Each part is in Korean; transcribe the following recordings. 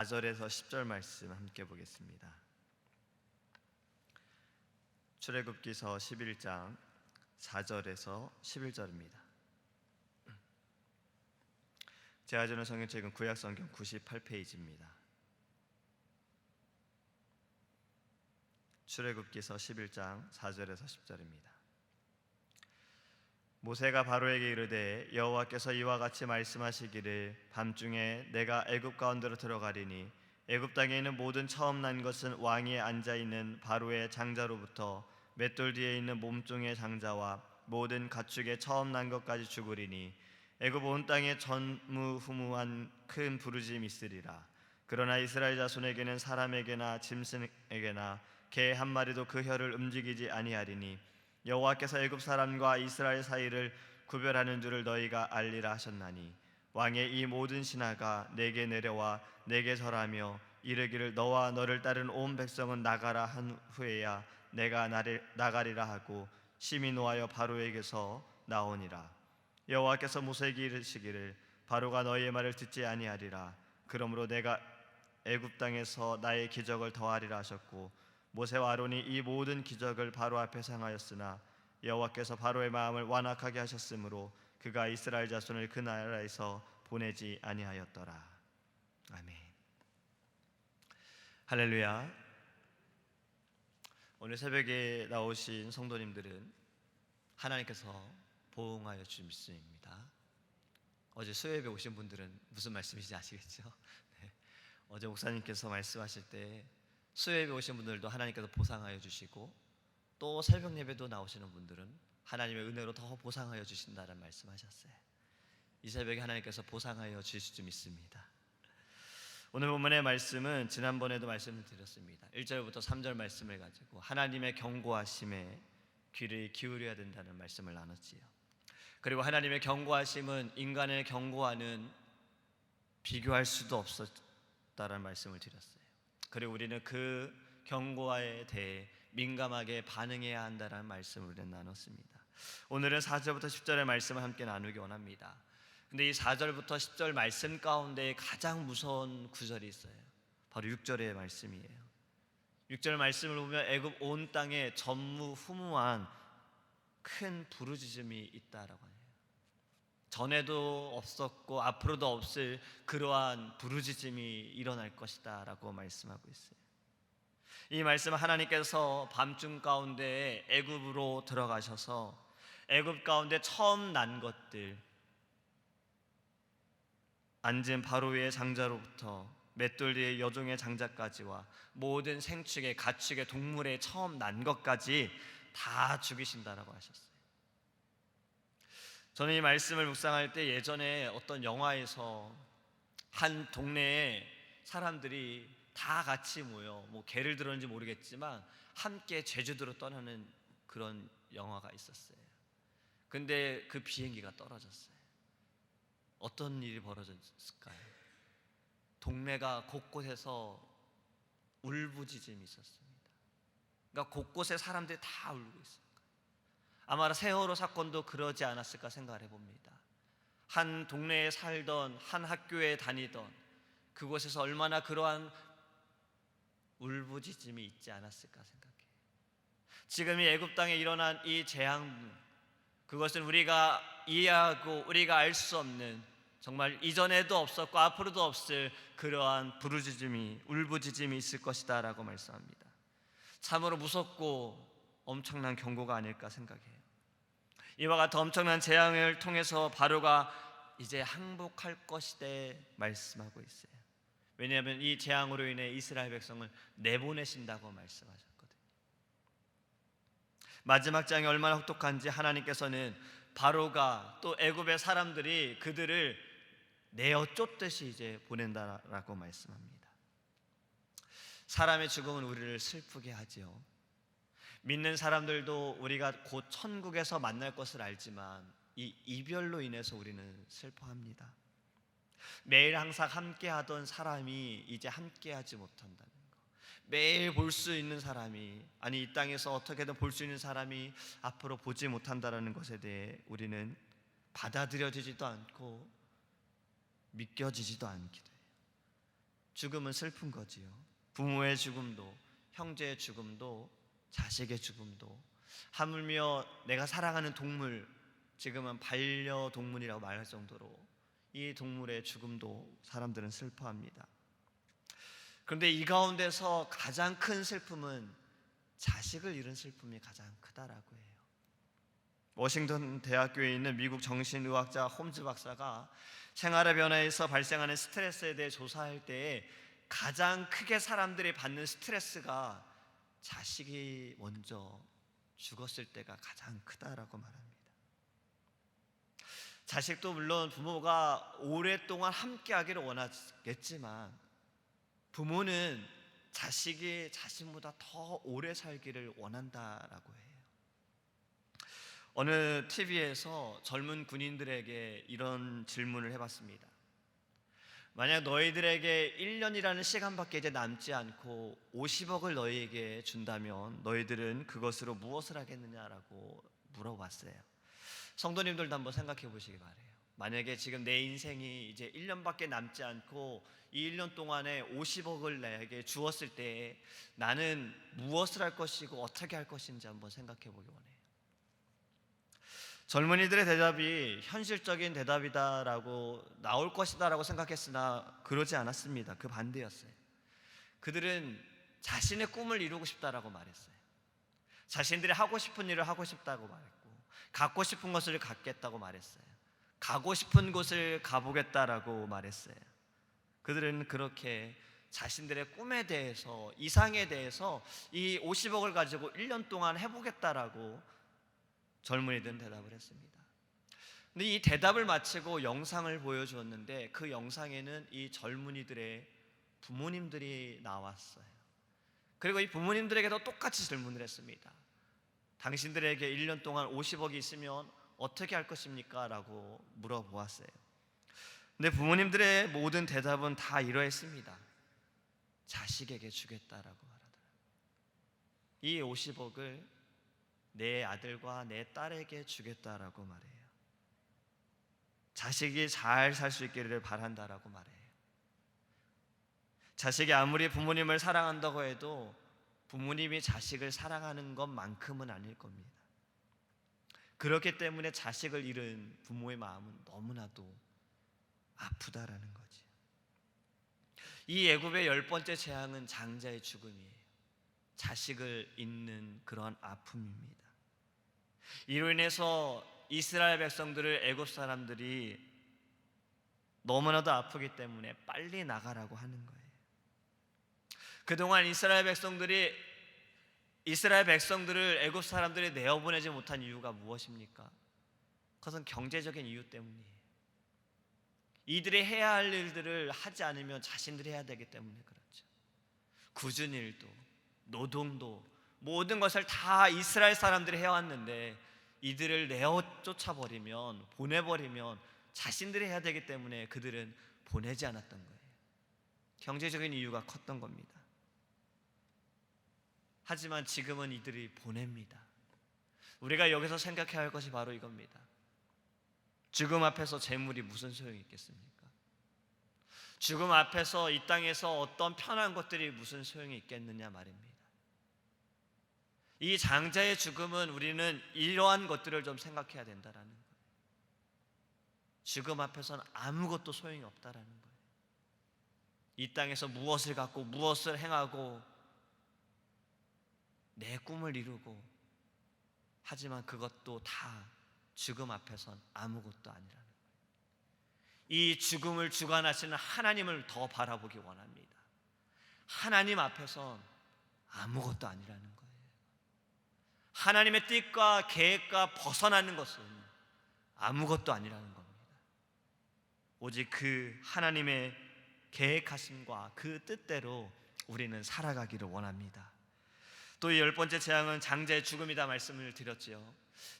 4절에서 10절 말씀 함께 보겠습니다. 출애굽기서 11장 4절에서 11절입니다. 제가 주는 성경책은 구약성경 98페이지입니다. 출애굽기서 11장 4절에서 10절입니다. 모세가 바로에게 이르되 여호와께서 이와 같이 말씀하시기를 밤중에 내가 애굽 가운데로 들어가리니 애굽 땅에 있는 모든 처음 난 것은 왕위에 앉아 있는 바로의 장자로부터 맷돌 뒤에 있는 몸종의 장자와 모든 가축의 처음 난 것까지 죽으리니 애굽 온 땅에 전무후무한 큰 부르짐이 있으리라. 그러나 이스라엘 자손에게는 사람에게나 짐승에게나 개 한 마리도 그 혀를 움직이지 아니하리니 여호와께서 애굽 사람과 이스라엘 사이를 구별하는 줄을 너희가 알리라 하셨나니 왕의 이 모든 신하가 내게 내려와 내게 절하며 이르기를 너와 너를 따른 온 백성은 나가라 한 후에야 내가 나가리라 하고 심히 노하여 바로에게서 나오니라. 여호와께서 모세에게 이르시기를 바로가 너희의 말을 듣지 아니하리라. 그러므로 내가 애굽 땅에서 나의 기적을 더하리라 하셨고 모세와 아론이 이 모든 기적을 바로 앞에 상하였으나 여호와께서 바로의 마음을 완악하게 하셨으므로 그가 이스라엘 자손을 그 나라에서 보내지 아니하였더라. 아멘. 할렐루야. 오늘 새벽에 나오신 성도님들은 하나님께서 보응하여 주신 말씀입니다. 어제 수요예배 오신 분들은 무슨 말씀인지 아시겠죠? 네. 어제 목사님께서 말씀하실 때 수요예배 오신 분들도 하나님께서 보상하여 주시고 또 새벽 예배도 나오시는 분들은 하나님의 은혜로 더 보상하여 주신다는 말씀하셨어요. 이 새벽에 하나님께서 보상하여 주실 줄 믿습니다. 오늘 본문의 말씀은 지난번에도 말씀을 드렸습니다. 1절부터 3절 말씀을 가지고 하나님의 경고하심에 귀를 기울여야 된다는 말씀을 나눴지요. 그리고 하나님의 경고하심은 인간의 경고와는 비교할 수도 없었다는 말씀을 드렸어요. 그리고 우리는 그 경고에 대해 민감하게 반응해야 한다는 말씀을 우리는 나눴습니다. 오늘은 4절부터 10절의 말씀을 함께 나누기 원합니다. 근데 이 4절부터 10절 말씀 가운데 가장 무서운 구절이 있어요. 바로 6절의 말씀이에요. 6절 말씀을 보면 애굽 온 땅에 전무후무한 큰 부르짖음이 있다라고 해요. 전에도 없었고 앞으로도 없을 그러한 부르짖음이 일어날 것이다 라고 말씀하고 있어요. 이 말씀은 하나님께서 밤중 가운데 애굽으로 들어가셔서 애굽 가운데 처음 난 것들, 앉은 바로의 장자로부터 맷돌 뒤에 여종의 장자까지와 모든 생축의 가축의 동물의 처음 난 것까지 다 죽이신다라고 하셨어요. 저는 이 말씀을 묵상할 때 예전에 어떤 영화에서 한 동네에 사람들이 다 같이 모여 개를 들었는지 모르겠지만 함께 제주도로 떠나는 그런 영화가 있었어요. 근데 그 비행기가 떨어졌어요. 어떤 일이 벌어졌을까요? 동네가 곳곳에서 울부짖음이 있었습니다. 그러니까 곳곳에 사람들이 다 울고 있어요. 아마 세월호 사건도 그러지 않았을까 생각을 해봅니다. 한 동네에 살던, 한 학교에 다니던 그곳에서 얼마나 그러한 울부짖음이 있지 않았을까 생각해요. 지금 이 애굽 땅에 일어난 이 재앙, 그것은 우리가 이해하고 우리가 알 수 없는, 정말 이전에도 없었고 앞으로도 없을 그러한 부르짖음이, 울부짖음이 있을 것이다 라고 말씀합니다. 참으로 무섭고 엄청난 경고가 아닐까 생각해요. 이와 같은 엄청난 재앙을 통해서 바로가 이제 항복할 것이다 말씀하고 있어요. 왜냐하면 이 재앙으로 인해 이스라엘 백성을 내보내신다고 말씀하셨거든요. 마지막 재앙이 얼마나 혹독한지 하나님께서는 바로가 또 애굽의 사람들이 그들을 내어 쫓듯이 이제 보낸다라고 말씀합니다. 사람의 죽음은 우리를 슬프게 하지요. 믿는 사람들도 우리가 곧 천국에서 만날 것을 알지만 이 이별로 인해서 우리는 슬퍼합니다. 매일 항상 함께하던 사람이 이제 함께하지 못한다는 거, 매일 볼 수 있는 사람이, 아니 이 땅에서 어떻게든 볼 수 있는 사람이 앞으로 보지 못한다는 것에 대해 우리는 받아들여지지도 않고 믿겨지지도 않기도 해요. 죽음은 슬픈 거지요. 부모의 죽음도, 형제의 죽음도, 자식의 죽음도, 하물며 내가 사랑하는 동물, 지금은 반려동물이라고 말할 정도로 이 동물의 죽음도 사람들은 슬퍼합니다. 그런데 이 가운데서 가장 큰 슬픔은 자식을 잃은 슬픔이 가장 크다라고 해요. 워싱턴 대학교에 있는 미국 정신의학자 홈즈 박사가 생활의 변화에서 발생하는 스트레스에 대해 조사할 때에 가장 크게 사람들이 받는 스트레스가 자식이 먼저 죽었을 때가 가장 크다라고 말합니다. 자식도 물론 부모가 오랫동안 함께 하기를 원하겠지만 부모는 자식이 자신보다 더 오래 살기를 원한다라고 해요. 어느 TV에서 젊은 군인들에게 이런 질문을 해봤습니다. 만약 너희들에게 1년이라는 시간밖에 이제 남지 않고 50억을 너희에게 준다면 너희들은 그것으로 무엇을 하겠느냐라고 물어봤어요. 성도님들도 한번 생각해 보시기 바래요. 만약에 지금 내 인생이 이제 1년밖에 남지 않고 이 1년 동안에 50억을 내게 주었을 때 나는 무엇을 할 것이고 어떻게 할 것인지 한번 생각해 보기 원해요. 젊은이들의 대답이 현실적인 대답이다라고 나올 것이다라고 생각했으나 그러지 않았습니다. 그 반대였어요. 그들은 자신의 꿈을 이루고 싶다라고 말했어요. 자신들이 하고 싶은 일을 하고 싶다고 말했고, 갖고 싶은 것을 갖겠다고 말했어요. 가고 싶은 곳을 가보겠다라고 말했어요. 그들은 그렇게 자신들의 꿈에 대해서, 이상에 대해서 이 50억을 가지고 1년 동안 해보겠다라고 젊은이들은 대답을 했습니다. 근데 이 대답을 마치고 영상을 보여주었는데 그 영상에는 이 젊은이들의 부모님들이 나왔어요. 그리고 이 부모님들에게도 똑같이 질문을 했습니다. 당신들에게 1년 동안 50억이 있으면 어떻게 할 것입니까? 라고 물어보았어요. 근데 부모님들의 모든 대답은 다 이러했습니다. 자식에게 주겠다라고 말하더라고요. 이 50억을 내 아들과 내 딸에게 주겠다라고 말해요. 자식이 잘 살 수 있기를 바란다라고 말해요. 자식이 아무리 부모님을 사랑한다고 해도 부모님이 자식을 사랑하는 것만큼은 아닐 겁니다. 그렇기 때문에 자식을 잃은 부모의 마음은 너무나도 아프다라는 거지. 이 애굽의 10번째 재앙은 장자의 죽음이에요. 자식을 잃는 그런 아픔입니다. 이로 인해서 이스라엘 백성들을 애굽 사람들이 너무나도 아프기 때문에 빨리 나가라고 하는 거예요. 그동안 이스라엘 백성들을 애굽 사람들이 내어보내지 못한 이유가 무엇입니까? 그것은 경제적인 이유 때문이에요. 이들이 해야 할 일들을 하지 않으면 자신들이 해야 되기 때문에 그렇죠. 굳은 일도 노동도 모든 것을 다 이스라엘 사람들이 해왔는데 이들을 내어 쫓아버리면, 보내버리면 자신들이 해야 되기 때문에 그들은 보내지 않았던 거예요. 경제적인 이유가 컸던 겁니다. 하지만 지금은 이들이 보냅니다. 우리가 여기서 생각해야 할 것이 바로 이겁니다. 죽음 앞에서 재물이 무슨 소용이 있겠습니까? 죽음 앞에서 이 땅에서 어떤 편한 것들이 무슨 소용이 있겠느냐 말입니다. 이 장자의 죽음은 우리는 이러한 것들을 좀 생각해야 된다라는 거예요. 죽음 앞에서는 아무것도 소용이 없다라는 거예요. 이 땅에서 무엇을 갖고 무엇을 행하고 내 꿈을 이루고 하지만 그것도 다 죽음 앞에선 아무것도 아니라는 거예요. 이 죽음을 주관하시는 하나님을 더 바라보기 원합니다. 하나님 앞에선 아무것도 아니라는 거예요. 하나님의 뜻과 계획과 벗어나는 것은 아무것도 아니라는 겁니다. 오직 그 하나님의 계획하심과 그 뜻대로 우리는 살아가기를 원합니다. 또 이 10번째 재앙은 장자의 죽음이다 말씀을 드렸지요.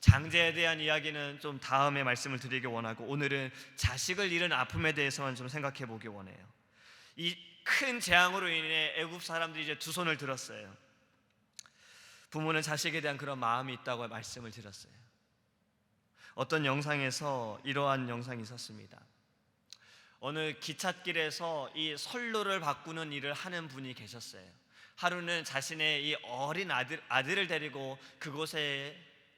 장자에 대한 이야기는 좀 다음에 말씀을 드리기 원하고 오늘은 자식을 잃은 아픔에 대해서만 좀 생각해 보기 원해요. 이 큰 재앙으로 인해 애굽 사람들이 이제 두 손을 들었어요. 부모는 자식에 대한 그런 마음이 있다고 말씀을 드렸어요. 어떤 영상에서 이러한 영상이 있었습니다. 어느 기찻길에서 이 선로를 바꾸는 일을 하는 분이 계셨어요. 하루는 자신의 이 어린 아들을 데리고 그곳에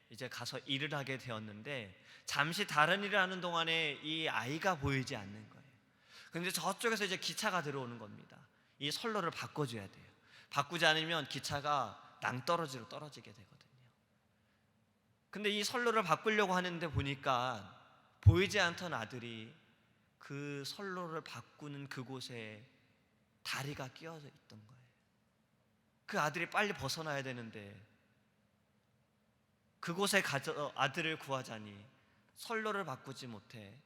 이제 가서 일을 하게 되었는데, 잠시 다른 일을 하는 동안에 이 아이가 보이지 않는 거예요. 그런데 저쪽에서 이제 기차가 들어오는 겁니다. 이 선로를 바꿔줘야 돼요. 바꾸지 않으면 기차가 낭떠러지로 떨어지게 되거든요. 근데 이 선로를 바꾸려고 하는데 보니까 보이지 않던 아들이 그 선로를 바꾸는 그곳에 다리가 끼어져 있던 거예요. 그 아들이 빨리 벗어나야 되는데 그곳에 가서 아들을 구하자니 선로를 바꾸지 못해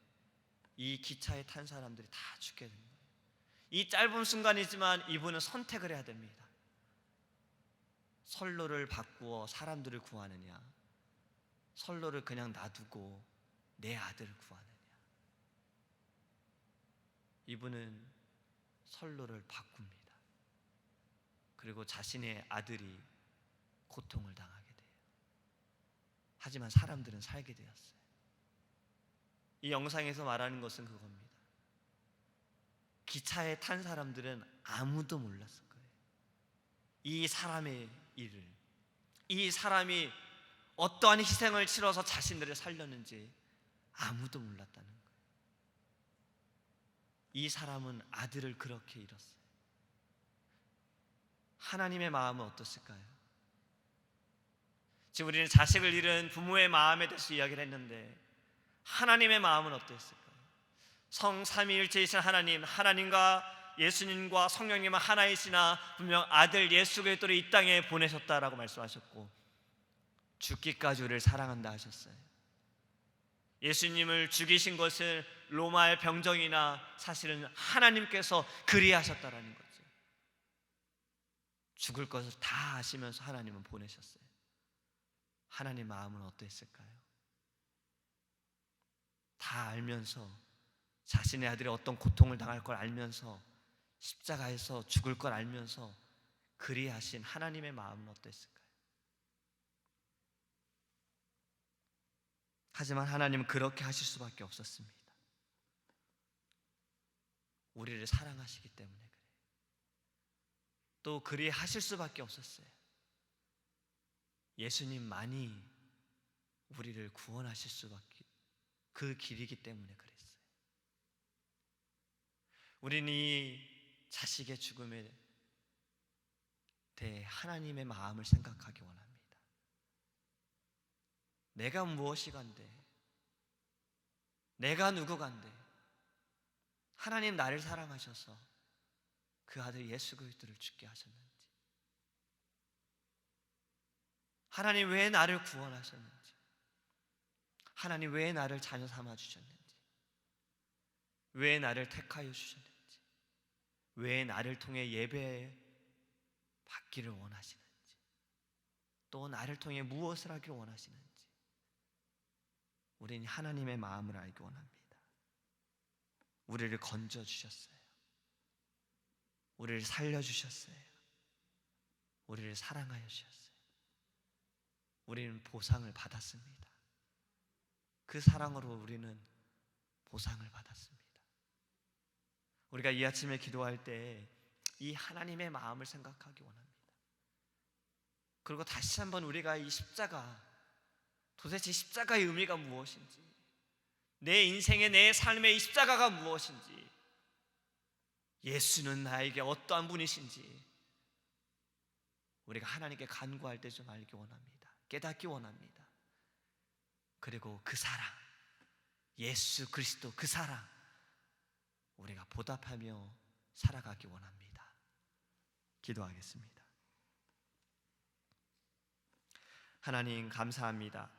이 기차에 탄 사람들이 다 죽게 된 거예요. 이 짧은 순간이지만 이분은 선택을 해야 됩니다. 선로를 바꾸어 사람들을 구하느냐, 선로를 그냥 놔두고 내 아들을 구하느냐. 이분은 선로를 바꿉니다. 그리고 자신의 아들이 고통을 당하게 돼요. 하지만 사람들은 살게 되었어요. 이 영상에서 말하는 것은 그겁니다. 기차에 탄 사람들은 아무도 몰랐을 거예요. 이 사람의 일을, 이 사람이 어떠한 희생을 치러서 자신들을 살렸는지 아무도 몰랐다는 거예요. 이 사람은 아들을 그렇게 잃었어요. 하나님의 마음은 어떻을까요? 지금 우리는 자식을 잃은 부모의 마음에 대해서 이야기를 했는데, 하나님의 마음은 어땠을까요? 성삼위일체이신 하나님, 하나님과 예수님과 성령님은 하나이시나 분명 아들 예수 그리스도를 이 땅에 보내셨다라고 말씀하셨고, 죽기까지 우리를 사랑한다 하셨어요. 예수님을 죽이신 것을 로마의 병정이나 사실은 하나님께서 그리하셨다라는 거죠. 죽을 것을 다 아시면서 하나님은 보내셨어요. 하나님 마음은 어땠을까요? 다 알면서, 자신의 아들이 어떤 고통을 당할 걸 알면서, 십자가에서 죽을 걸 알면서 그리하신 하나님의 마음은 어땠을까요? 하지만 하나님은 그렇게 하실 수밖에 없었습니다. 우리를 사랑하시기 때문에 그래요. 또 그리하실 수밖에 없었어요. 예수님만이 우리를 구원하실 수밖에, 그 길이기 때문에 그랬어요. 우리는 이 자식의 죽음에 대해 하나님의 마음을 생각하기 원합니다. 내가 무엇이 간데, 내가 누구 간데 하나님 나를 사랑하셔서 그 아들 예수 그리스도를 죽게 하셨는지, 하나님 왜 나를 구원하셨는지, 하나님 왜 나를 자녀 삼아 주셨는지, 왜 나를 택하여 주셨는지, 왜 나를 통해 예배 받기를 원하시는지, 또 나를 통해 무엇을 하기를 원하시는지, 우리는 하나님의 마음을 알기 원합니다. 우리를 건져주셨어요. 우리를 살려주셨어요. 우리를 사랑하여 주셨어요. 우리는 보상을 받았습니다. 그 사랑으로 우리는 보상을 받았습니다. 우리가 이 아침에 기도할 때 이 하나님의 마음을 생각하기 원합니다. 그리고 다시 한번 우리가 이 십자가, 도대체 십자가의 의미가 무엇인지, 내 인생의, 내 삶의 이 십자가가 무엇인지, 예수는 나에게 어떠한 분이신지 우리가 하나님께 간구할 때 좀 알기 원합니다. 깨닫기 원합니다. 그리고 그 사랑, 예수 그리스도 그 사랑 우리가 보답하며 살아가기 원합니다. 기도하겠습니다. 하나님 감사합니다.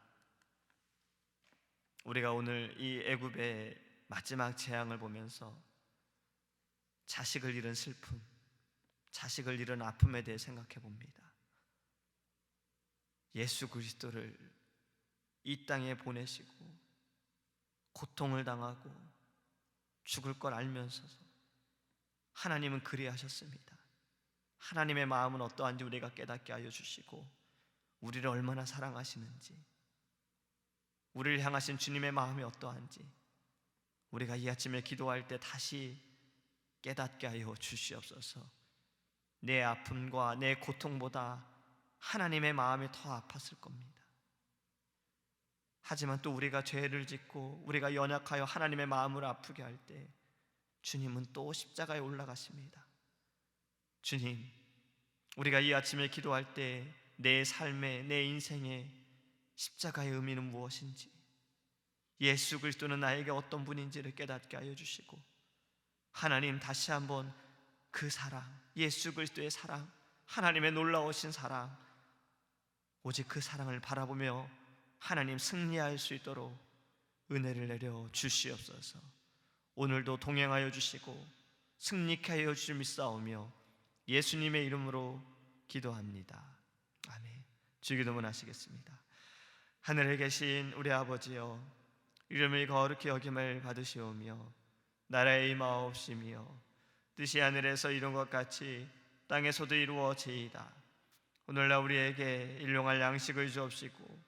우리가 오늘 이 애굽의 마지막 재앙을 보면서 자식을 잃은 슬픔, 자식을 잃은 아픔에 대해 생각해 봅니다. 예수 그리스도를 이 땅에 보내시고 고통을 당하고 죽을 걸 알면서 하나님은 그리하셨습니다. 하나님의 마음은 어떠한지 우리가 깨닫게 하여 주시고, 우리를 얼마나 사랑하시는지, 우리를 향하신 주님의 마음이 어떠한지 우리가 이 아침에 기도할 때 다시 깨닫게 하여 주시옵소서. 내 아픔과 내 고통보다 하나님의 마음이 더 아팠을 겁니다. 하지만 또 우리가 죄를 짓고 우리가 연약하여 하나님의 마음을 아프게 할 때 주님은 또 십자가에 올라가십니다. 주님, 우리가 이 아침에 기도할 때 내 삶에, 내 인생에 십자가의 의미는 무엇인지, 예수 그리스도는 나에게 어떤 분인지를 깨닫게 하여 주시고, 하나님 다시 한번 그 사랑, 예수 그리스도의 사랑, 하나님의 놀라우신 사랑, 오직 그 사랑을 바라보며 하나님 승리할 수 있도록 은혜를 내려 주시옵소서. 오늘도 동행하여 주시고 승리케 하여 주실 믿사오며 예수님의 이름으로 기도합니다. 아멘. 주기도문 하시겠습니다. 하늘에 계신 우리 아버지여, 이름을 거룩히 여김을 받으시오며 나라의 임하옵시며 뜻이 하늘에서 이룬 것 같이 땅에서도 이루어지이다. 오늘날 우리에게 일용할 양식을 주옵시고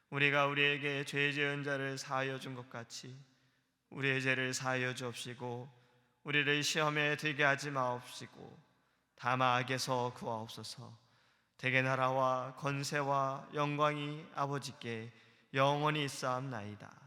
우리가 우리에게 죄 지은 자를 사하여 준 것 같이 우리의 죄를 사하여 주옵시고 우리를 시험에 들게 하지 마옵시고 다만 악에서 구하옵소서. 대개 나라와 권세와 영광이 아버지께 영원히 있사옵나이다.